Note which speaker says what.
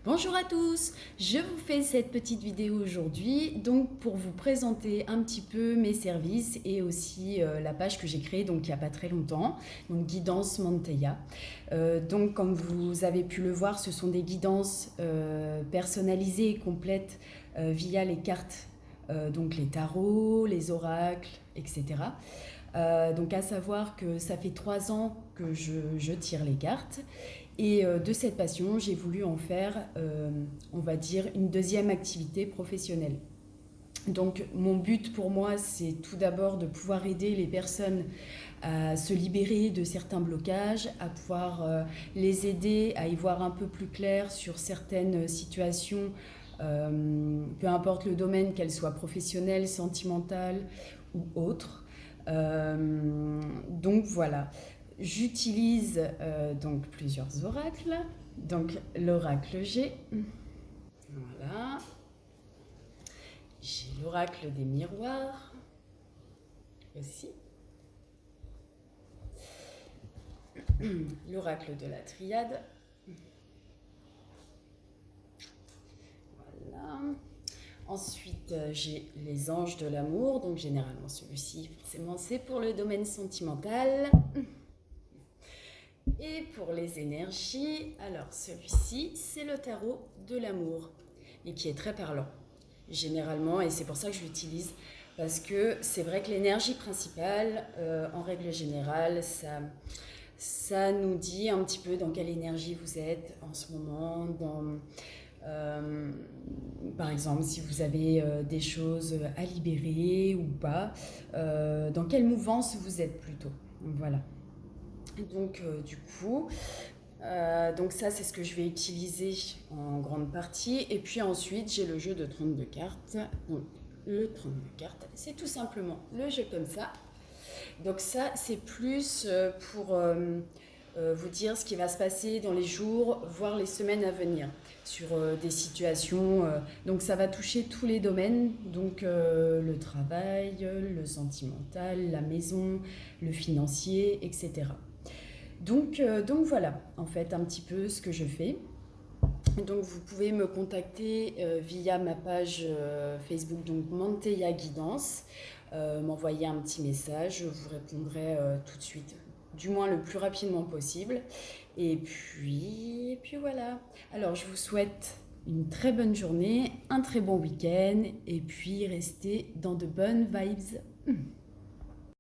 Speaker 1: Bonjour à tous, je vous fais cette petite vidéo aujourd'hui donc pour vous présenter un petit peu mes services et aussi la page que j'ai créée donc il n'y a pas très longtemps, donc Guidance Monteya. Donc comme vous avez pu le voir, ce sont des guidances personnalisées et complètes via les cartes, donc les tarots, les oracles, etc. Donc à savoir que ça fait 3 ans que je tire les cartes et de cette passion j'ai voulu en faire on va dire une deuxième activité professionnelle. Donc mon but pour moi c'est tout d'abord de pouvoir aider les personnes à se libérer de certains blocages, à pouvoir les aider à y voir un peu plus clair sur certaines situations, peu importe le domaine, qu'elles soient professionnelles, sentimentales ou autres. Donc voilà, j'utilise donc plusieurs oracles. Donc l'oracle G, voilà. J'ai l'oracle des miroirs aussi. L'oracle de la triade. Voilà. Ensuite, j'ai les anges de l'amour. Donc généralement celui-ci, forcément, c'est pour le domaine sentimental. Et pour les énergies, alors celui-ci, c'est le tarot de l'amour, et qui est très parlant, généralement, et c'est pour ça que je l'utilise, parce que c'est vrai que l'énergie principale, en règle générale, ça nous dit un petit peu dans quelle énergie vous êtes en ce moment, par exemple, si vous avez des choses à libérer ou pas, dans quelle mouvance vous êtes plutôt. Voilà. Donc du coup, donc ça c'est ce que je vais utiliser en grande partie. Et puis ensuite j'ai le jeu de 32 cartes. Donc le 32 cartes, c'est tout simplement le jeu comme ça. Donc ça c'est plus pour vous dire ce qui va se passer dans les jours, voire les semaines à venir, sur des situations. Donc ça va toucher tous les domaines, donc le travail, le sentimental, la maison, le financier, etc. Donc voilà, en fait, un petit peu ce que je fais. Donc vous pouvez me contacter via ma page Facebook, donc Monteya Guidance, m'envoyer un petit message, je vous répondrai tout de suite, du moins le plus rapidement possible. Et puis voilà. Alors je vous souhaite une très bonne journée, un très bon week-end, et puis restez dans de bonnes vibes.